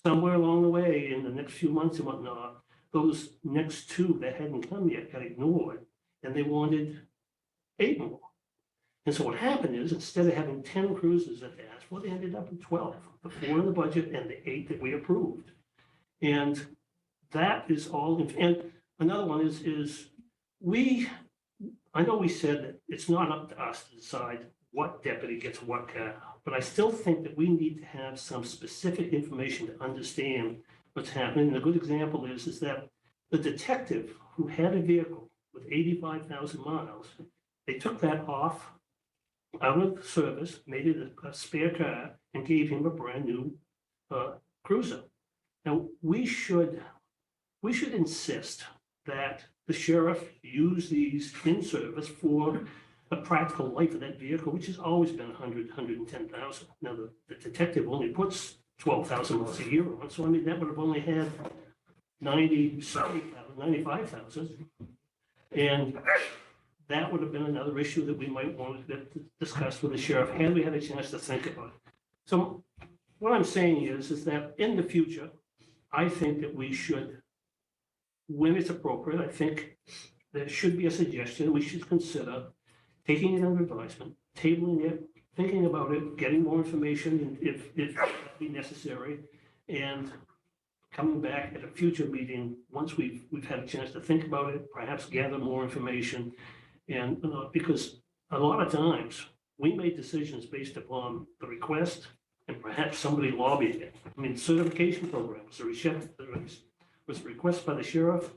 Somewhere along the way, in the next few months and whatnot, those next 2 that hadn't come yet got ignored, and they wanted 8 more. And so what happened is, instead of having 10 cruisers that they asked for, they ended up with 12, the 4 in the budget and the 8 that we approved. And that is all. And another one is I know we said that it's not up to us to decide what deputy gets what car, but I still think that we need to have some specific information to understand what's happening. And a good example is that the detective who had a vehicle with 85,000 miles, they took that off out of service, made it a spare car, and gave him a brand new cruiser. Now, we should insist that the sheriff use these in service for a practical life of that vehicle, which has always been 110,000. Now, the detective only puts 12,000 miles a year on, so I mean, that would have only had 90, 70,000 $95,000. And that would have been another issue that we might want to discuss with the sheriff, had we had a chance to think about it. So what I'm saying is that in the future, I think that we should, when it's appropriate, I think there should be a suggestion, we should consider taking it under advisement, tabling it, thinking about it, getting more information if be necessary, and coming back at a future meeting, once we've had a chance to think about it, perhaps gather more information. And, because a lot of times, we made decisions based upon the request and perhaps somebody lobbying it. I mean, certification program was a request by the sheriff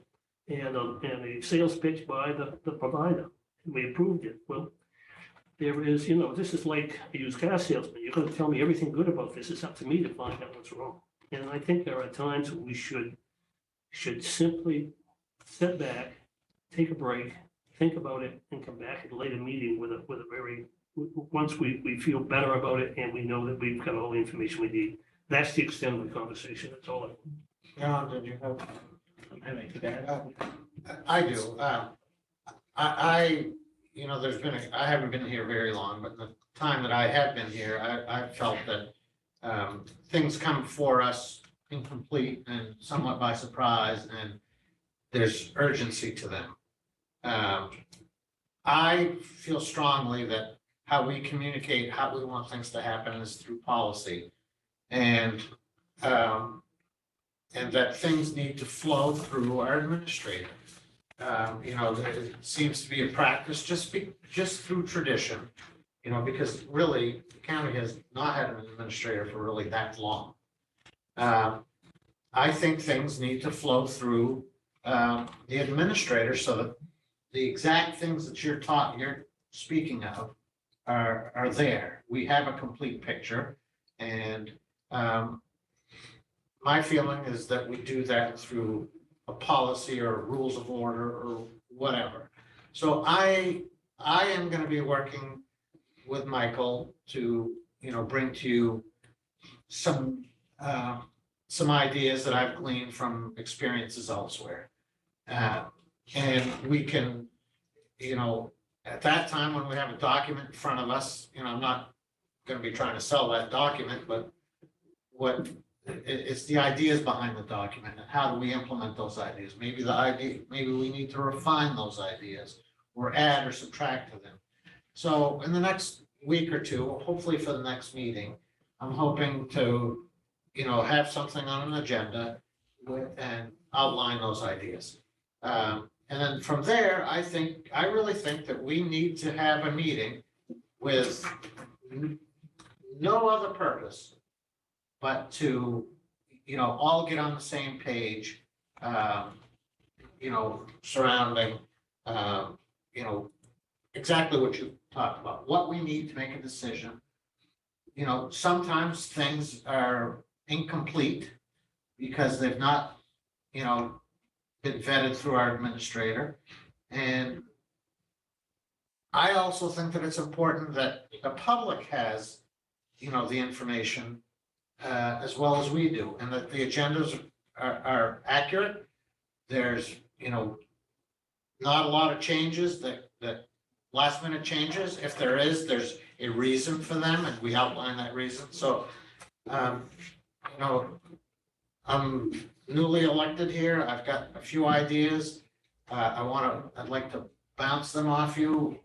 and a sales pitch by the provider. And we approved it. Well, there is, this is like a used car salesman. You're gonna tell me everything good about this. It's up to me to find out what's wrong. And I think there are times when we should simply step back, take a break, think about it, and come back at a later meeting with a very, once we feel better about it and we know that we've got all the information we need. That's the extent of the conversation. That's all. John, did you have? anything to add? I do. I haven't been here very long, but the time that I have been here, I felt that things come before us incomplete and somewhat by surprise, and there's urgency to them. I feel strongly that how we communicate, how we want things to happen is through policy. And that things need to flow through our administrator. It seems to be a practice just through tradition, because really the county has not had an administrator for really that long. I think things need to flow through the administrator so that the exact things that you're speaking of are there. We have a complete picture, and my feeling is that we do that through a policy or rules of order or whatever. So I am going to be working with Michael to, bring to you some ideas that I've gleaned from experiences elsewhere. And we can, at that time when we have a document in front of us, I'm not going to be trying to sell that document, but it's the ideas behind the document and how do we implement those ideas? Maybe we need to refine those ideas or add or subtract to them. So in the next week or two, hopefully for the next meeting, I'm hoping to, have something on an agenda and outline those ideas. And then from there, I really think that we need to have a meeting with no other purpose but to, all get on the same page, surrounding, exactly what you talked about, what we need to make a decision. Sometimes things are incomplete because they've not, been vetted through our administrator. And I also think that it's important that the public has, the information as well as we do, and that the agendas are accurate. There's, not a lot of changes that last minute changes. If there is, there's a reason for them and we outline that reason. So, I'm newly elected here. I've got a few ideas. I'd like to bounce them off you.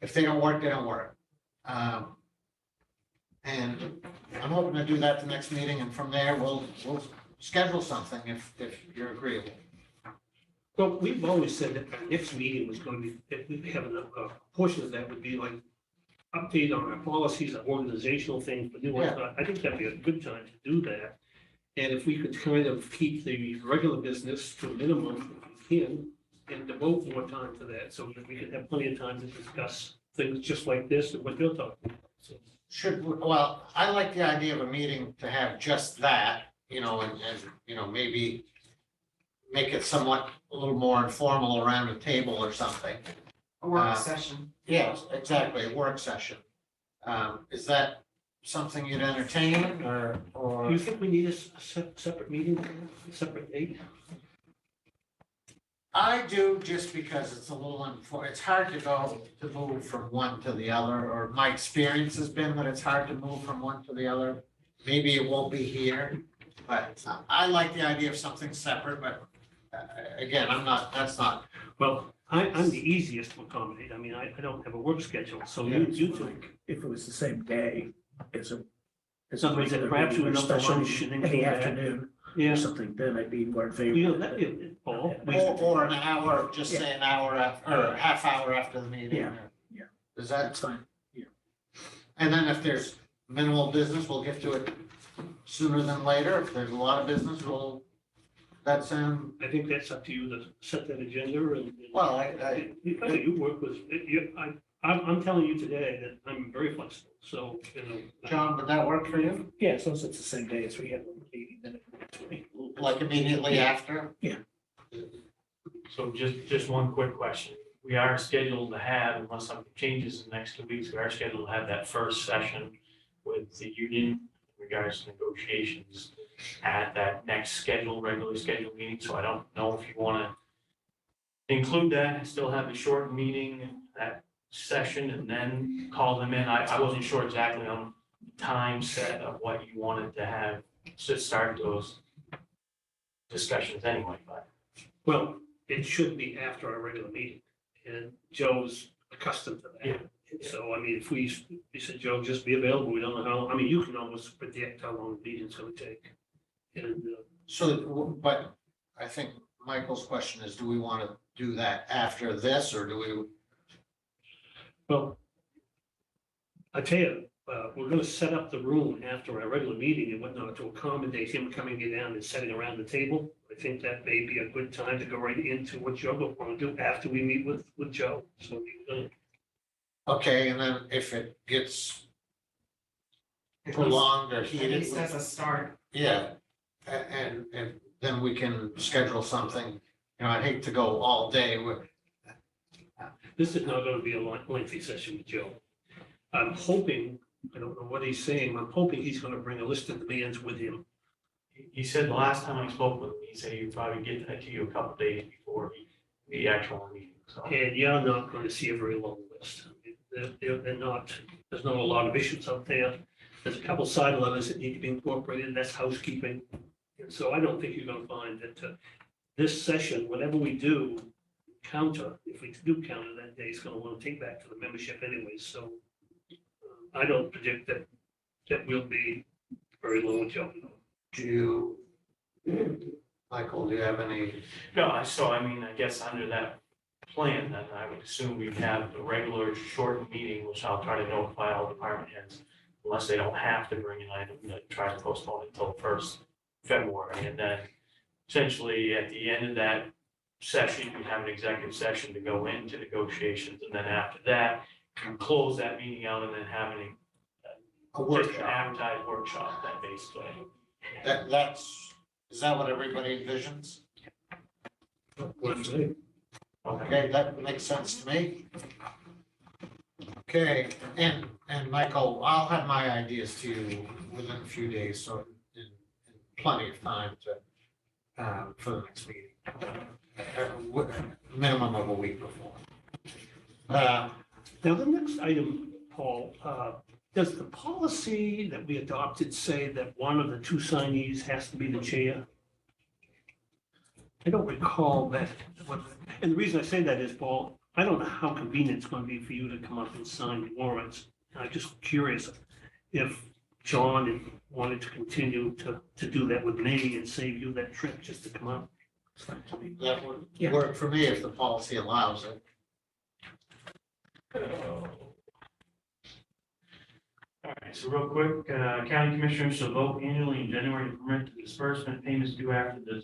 If they don't work, they don't work. And I'm hoping to do that the next meeting, and from there, we'll schedule something if you're agreeable. Well, we've always said that our next meeting was going to be, that we have a portion of that would be like update on our policies, our organizational things, but new ones. I think that'd be a good time to do that. And if we could kind of keep the regular business to a minimum, if we can, and devote more time to that, so that we can have plenty of time to discuss things just like this and what you're talking about. So, Well, I like the idea of a meeting to have just that, and maybe make it somewhat a little more informal around a table or something. A work session. Yes, exactly, a work session. Is that something you'd entertain or? do you think we need a separate meeting, a separate date? I do just because it's a little it's hard to move from one to the other, or my experience has been that it's hard to move from one to the other. Maybe it won't be here, but I like the idea of something separate, but again, that's not. Well, I'm the easiest to accommodate. I mean, I don't have a work schedule, so you two. If it was the same day as a. as a In other words, regular perhaps meeting we or know the special lunch and in include the that. afternoon Yeah, or something, then I'd be more in favor. you know, of that, it. Paul. Or an hour, just say an hour or a half hour after the meeting. Yeah, yeah. Is that, That's fine. and then if there's minimal business, we'll get to it sooner than later. If there's a lot of business, that's, I think that's up to you to set that agenda and. well, You work with, I'm telling you today that I'm very flexible, so, you know. John, would that work for you? Yeah, as long as it's the same day as we have the meeting, then it works for me. Like immediately after? So just one quick question. We are scheduled to have, unless something changes in the next 2 weeks, we are scheduled to have that first session with the union in regards to negotiations at that next regularly scheduled meeting. So I don't know if you want to include that and still have the short meeting, that session, and then call them in. I wasn't sure exactly on the time set of what you wanted to have to start those discussions anyway, but. Well, it should be after our regular meeting, and Joe's accustomed to that. And so, I mean, if we said, Joe, just be available, we don't know how, I mean, you can almost predict how long the meeting's gonna take. And, So, but I think Michael's question is, do we want to do that after this, or do we? well, I tell you, we're gonna set up the room after our regular meeting and whatnot to accommodate him coming down and sitting around the table. I think that may be a good time to go right into what Joe will want to do after we meet with Joe. So Okay, and then if it gets prolonged or At heated, least as a start. yeah, and then we can schedule something. You know, I'd hate to go all day with, this is not gonna be a lengthy session with Joe. I'm hoping, I don't know what he's saying, I'm hoping he's gonna bring a list of demands with him. He said the last time I spoke with him, he said he would probably get that to you a couple days before the actual meeting, so. And you're not gonna see a very long list. They're not, there's not a lot of issues out there. There's a couple side letters that need to be incorporated, that's housekeeping. And so I don't think you're gonna find that this session, whatever we do, if we do counter that day, it's gonna wanna take back to the membership anyways, so I don't predict that we'll be very low with Joe. do you, Michael, do you have any? No, so I mean, I guess under that plan, then I would assume we'd have a regular short meeting, which I'll try to notify all department heads, unless they don't have to bring an item, try to postpone it until the 1st February. And then essentially at the end of that session, you have an executive session to go into negotiations. And then after that, you close that meeting out and then having A just an workshop. advertised workshop that basically. Is that what everybody envisions? Okay. Okay, that makes sense to me. Okay, and Michael, I'll have my ideas to you within a few days, so in plenty of time to, for the next meeting. Minimum of a week before. Now, the next item, Paul, does the policy that we adopted say that one of the two signees has to be the chair? I don't recall that. And the reason I say that is, Paul, I don't know how convenient it's going to be for you to come up and sign the warrants. I'm just curious if John wanted to continue to do that with me and save you that trip just to come up. It's fine to me. That would Yeah. work for me if the policy allows it. All right, so real quick, county commissioners shall vote annually in January to permit the disbursement payments due after the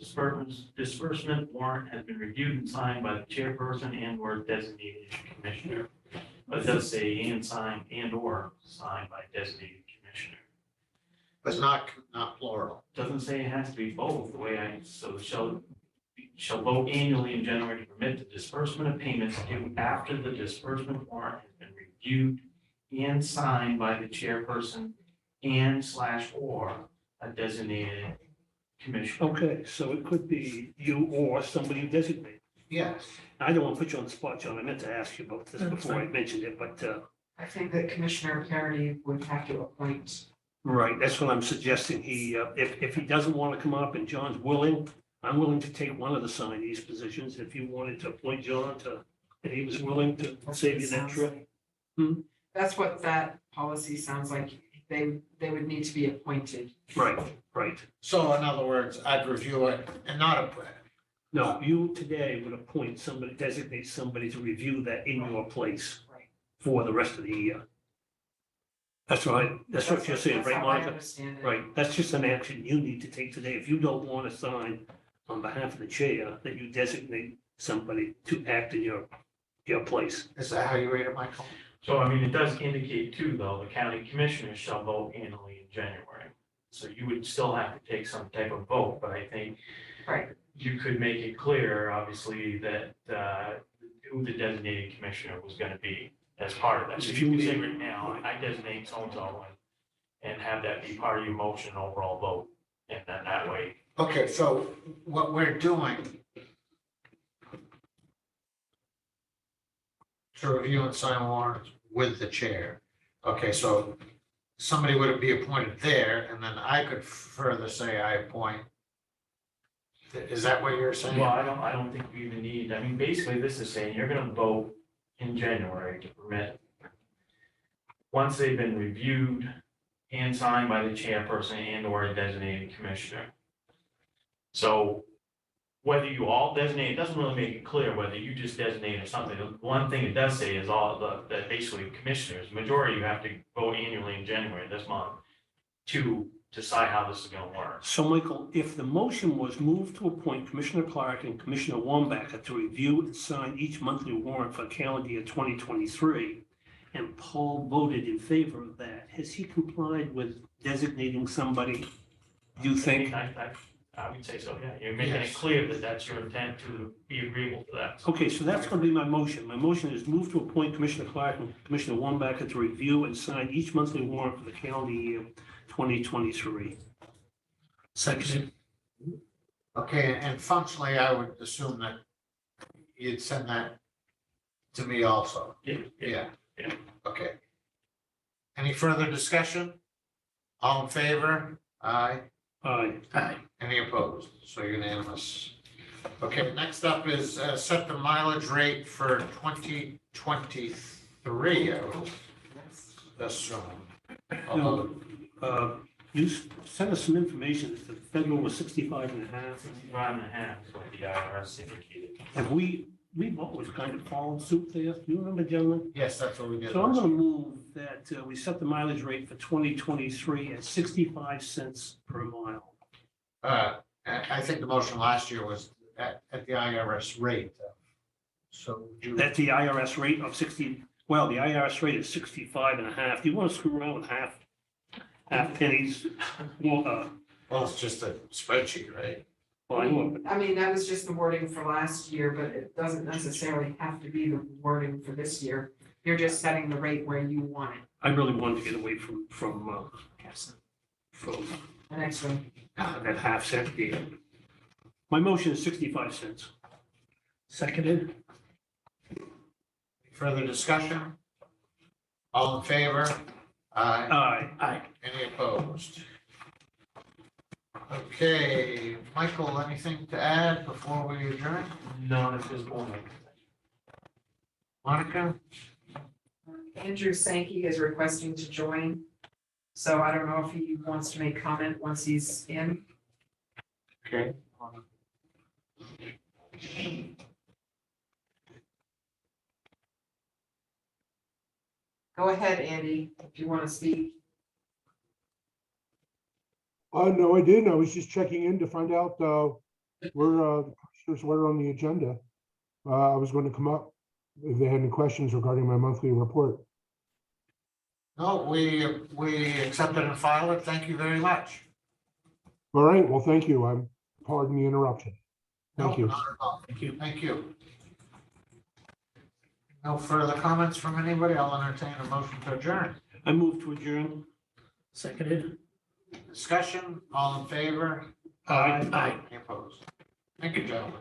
disbursement warrant has been reviewed and signed by the chairperson and or designated commissioner. But it does say and signed and or signed by designated commissioner. But not plural. Doesn't say it has to be both the way so shall vote annually in January to permit the disbursement of payments due after the disbursement warrant has been reviewed and signed by the chairperson and/or a designated commissioner. Okay, so it could be you or somebody you designate. Yes. I don't want to put you on the spot, John. I meant to ask you about this That's before I fine. mentioned it, but, I think that Commissioner Carey would have to appoint. right, that's what I'm suggesting. He, if he doesn't want to come up and John's willing, I'm willing to take one of the signees positions. If you wanted to appoint John to, and he was willing to save you that Sounds trip. like- Hmm? That's what that policy sounds like. They would need to be appointed. Right, right. So in other words, I'd review it and not, No, you today would appoint somebody, designate somebody to review that in your place Right. for the rest of the year. That's right. That's what you're saying, That's right, how I Monica? understand it. Right. That's just an action you need to take today. If you don't want to sign on behalf of the chair, that you designate somebody to act in your place. is that how you read it, Michael? So I mean, it does indicate too, though, the county commissioners shall vote annually in January. So you would still have to take some type of vote, but I think Right. you could make it clear, obviously, that who the designated commissioner was gonna be as part of that. So you can say right now, I designate so-and-so and have that be part of your motion overall vote. And then that way, Okay, so what we're doing to review and sign warrants with the chair. Okay, so somebody would be appointed there, and then I could further say I appoint. Is that what you're saying? well, I don't think we even need, I mean, basically, this is saying you're gonna vote in January to permit. Once they've been reviewed and signed by the chairperson and or a designated commissioner. So whether you all designate, it doesn't really make it clear whether you just designate or something. The one thing it does say is all that basically commissioners, majority, you have to vote annually in January this month to decide how this is gonna work. So Michael, if the motion was moved to appoint Commissioner Clark and Commissioner Wambacher to review and sign each monthly warrant for calendar year 2023, and Paul voted in favor of that, has he complied with designating somebody? Do you think? I would say so, yeah. You're making it Yes. clear that that's your intent to be agreeable to that. Okay, so that's going to be my motion. My motion is move to appoint Commissioner Clark and Commissioner Wambacher to review and sign each monthly warrant for the calendar year 2023. Seconded. Okay, and functionally, I would assume that you'd send that to me also. Yeah. Yeah. Okay. Any further discussion? All in favor? Aye. Aye. Aye. Any opposed? So unanimous. Okay, next up is set the mileage rate for 2023, I would assume. Although, You sent us some information that the federal was 65 and a half. 65.5 is what the IRS indicated. Have we've always kind of followed suit there. Do you remember, gentlemen? yes, that's what we did. So I'm last going to year. move that we set the mileage rate for 2023 at 65 cents per mile. I think the motion last year was at the IRS rate. So would you, At the IRS rate of 60, well, the IRS rate is 65 and a half. Do you want to screw around with half pennies? Well, well, it's just a spreadsheet, right? well, I know, but I mean, that was just the wording for last year, but it doesn't necessarily have to be the wording for this year. You're just setting the rate where you want it. I really wanted to get away from The next one. that half cent deal. My motion is 65 cents. Seconded. Further discussion? All in favor? Aye. Aye. Aye. Any opposed? Okay, Michael, anything to add before we adjourn? No, this is one. Monica? Andrew Sankey is requesting to join. So I don't know if he wants to make comment once he's in. Okay. Go ahead, Andy, if you want to speak. No, I didn't. I was just checking in to find out where the commissioners were on the agenda. I was going to come up if they had any questions regarding my monthly report. No, we accept it and file it. Thank you very much. All right, well, thank you. Pardon the interruption. Thank No, you. not at all. Thank you. Thank you. No further comments from anybody. I'll entertain a motion to adjourn. I move to adjourn. Seconded. Discussion, all in favor? Aye. Aye. Any opposed? Thank you, gentlemen.